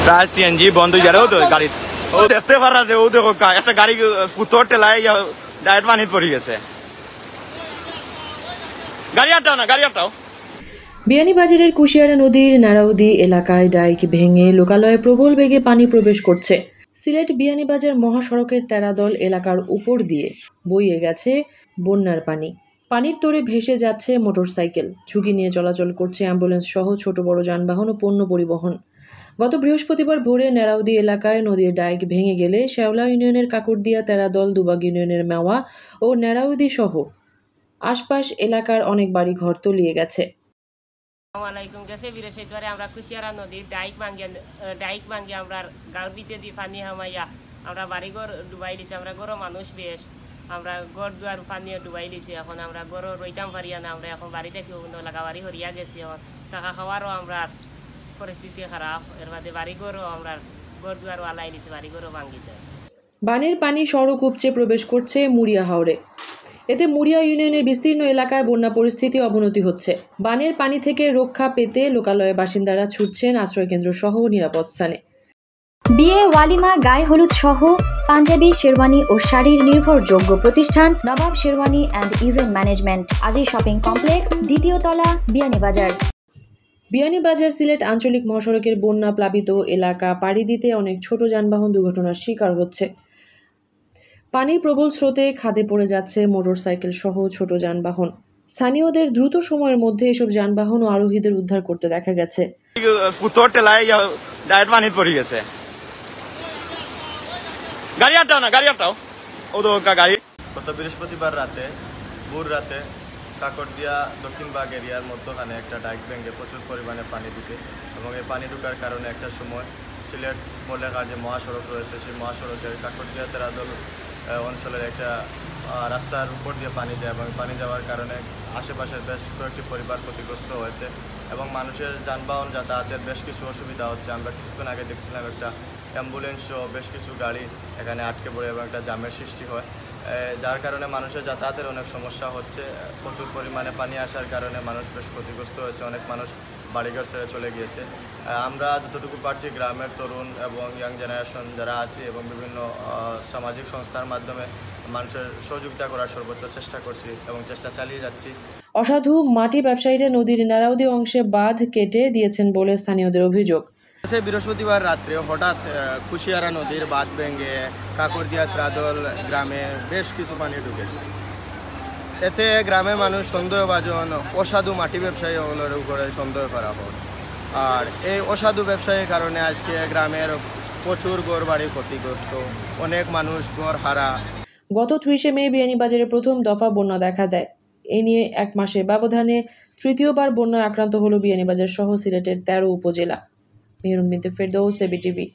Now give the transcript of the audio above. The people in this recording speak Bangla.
প্রায় সিএনজি বন্ধ হয়ে যাবে তো গাড়ি ও দেখতে পারা যে ও দেখো একটা গাড়ি পুতর টেলায় ডাইরেক্ট পানি পড়ে গেছে। গাড়ি আটটাও না, গাড়ি আটটাও। বিয়ানীবাজারের কুশিয়ারা নদীর নারাউদি এলাকায় ডাইক ভেঙে লোকালয়ে প্রবল বেগে পানি প্রবেশ করছে। সিলেট বিয়ানীবাজার মহাসড়কের তেরাদল এলাকার উপর দিয়ে বইয়ে গেছে বন্যার পানি। পানির তোড়ে ভেসে যাচ্ছে মোটরসাইকেল, ঝুঁকি নিয়ে চলাচল করছে অ্যাম্বুলেন্স সহ ছোট বড় যানবাহন ও পণ্য পরিবহন। গত বৃহস্পতিবার ভোরে নারাউদি এলাকায় নদীর ডাইক ভেঙে গেলে শেওলা ইউনিয়নের কাকরদিয়া, তেরাদল, দুবাগ ইউনিয়নের মেওয়া ও নারাউদি সহ আশপাশ এলাকার অনেক বাড়ি ঘর তলিয়ে গেছে। আসসালামাইকুম। গেছে বৃহস্পতিবারে আমরা কুশিয়ারা নদীর ডাইক ভাঙ্গিয়া আমরা গাঁর ভিতরে দিয়ে পানি হামাইয়া আমরা বাড়িঘর ডুবাই দিছি। আমরা গরো মানুষ বেশ, আমরা ঘর দুয়ার পানি ডুবাই দিছি। এখন আমরা গরো রইতাম পারিয়া না, আমরা এখন বাড়িতে কেউ লাগাবাড়ি হরিয়া গেছি। এখন টাকা খাওয়ারও আমরা পরিস্থিতি খারাপ, এর মধ্যে বাড়িঘরও আমরা ঘর দুয়ারও আলাই দিছি, বাড়িঘরও ভাঙ্গিতে। বানের পানি সড়ক উপচে প্রবেশ করছে মুড়িয়া হাওরে। এতে মুড়িয়া ইউনিয়নের বিস্তীর্ণ এলাকায় বন্যা পরিস্থিতি অবনতি হচ্ছে। বানের পানি থেকে রক্ষা পেতে লোকালয়ে বাসিন্দারা ছুটছেন আশ্রয়কেন্দ্র সহ নিরাপদ স্থানে। বিয়ে, ওয়ালিমা, গায়ে হলুদ সহ পাঞ্জাবি, শেরওয়ানি ও শাড়ির নির্ভরযোগ্য প্রতিষ্ঠান নবাব শেরওয়ানি অ্যান্ড ইভেন্ট ম্যানেজমেন্ট, আজি শপিং কমপ্লেক্স, দ্বিতীয় তলা, বিয়ানীবাজার। বিয়ানীবাজার সিলেট আঞ্চলিক মহাসড়কের বন্যা প্লাবিত এলাকা পাড়ি দিতে অনেক ছোট যানবাহন দুর্ঘটনার শিকার হচ্ছে। পানির প্রবল স্রোতে খাদে পড়ে যাচ্ছে মোটরসাইকেল সহ ছোট যানবাহন। স্থানীয়দের দ্রুত সময়ের মধ্যে এসব যানবাহন ও আরোহীদের উদ্ধার করতে দেখা গেছে। পুতর টেলায় ডাইরেক্ট পানি পড়ে গেছে। গাড়ি আটটাও না, গাড়ি আটটাও। ও তো গাড়ি গত বৃহস্পতিবার ভোর রাতে কাকরদিয়া দক্ষিণবাগ এরিয়ার মধ্যখানে একটা ডাইক ভেঙে প্রচুর পরিমাণে পানি ঢুকে এবং এই পানি ঢুকার কারণে একটা সময় সিলেট মলেকার যে মহাসড়ক রয়েছে সেই মহাসড়কের কাকরদিয়া তেরাদল অঞ্চলের একটা রাস্তার উপর দিয়ে পানি যায় এবং পানি যাওয়ার কারণে আশেপাশের বেশ কয়েকটি পরিবার ক্ষতিগ্রস্ত হয়েছে এবং মানুষের যানবাহন যাতায়াতের বেশ কিছু অসুবিধা হচ্ছে। আমরা কিছুক্ষণ আগে দেখছিলাম একটা অ্যাম্বুলেন্স সহ বেশ কিছু গাড়ি এখানে আটকে পড়ে এবং একটা জ্যামের সৃষ্টি হয়, যার কারণে মানুষের যাতায়াতের অনেক সমস্যা হচ্ছে। প্রচুর পরিমাণে পানি আসার কারণে মানুষ বেশ ক্ষতিগ্রস্ত হয়েছে, অনেক মানুষ বাড়িঘর ছেড়ে চলে গিয়েছে। আমরা যতটুকু পারছি গ্রামের তরুণ এবং ইয়াং জেনারেশন যারা আছি এবং বিভিন্ন সামাজিক সংস্থার মাধ্যমে মানুষের সহযোগিতা করার সর্বোচ্চ চেষ্টা করছি এবং চেষ্টা চালিয়ে যাচ্ছি। অসাধু মাটি ব্যবসায়ীরা নদীর নারাউদি অংশে বাঁধ কেটে দিয়েছেন বলে স্থানীয়দের অভিযোগ। বৃহস্পতিবার রাত্রে হঠাৎ কুশিয়ারা নদীর বাঁধ ভেঙে কাকরদিয়া ত্রাদল গ্রামে বেশ কিছু পানি ঢুকে, এতে গ্রামের মানুষ সন্দেহভাজন অসাধু মাটি ব্যবসায়ীগুলোর উপরে সন্দেহ করা হয়। আর এই অসাধু ব্যবসায়ীর কারণে আজকে গ্রামের প্রচুর ঘরবাড়ি ক্ষতিগ্রস্ত, অনেক মানুষ ঘর হারা। গত 30 মে বিয়ানীবাজারে প্রথম দফা বন্যা দেখা দেয়। এ নিয়ে এক মাসের ব্যবধানে তৃতীয়বার বন্যায় আক্রান্ত হল বিয়ানীবাজার সহ সিলেটের 13 উপজেলা। মেহরুন বিনতে ফেরদৌস, এবিটিভি।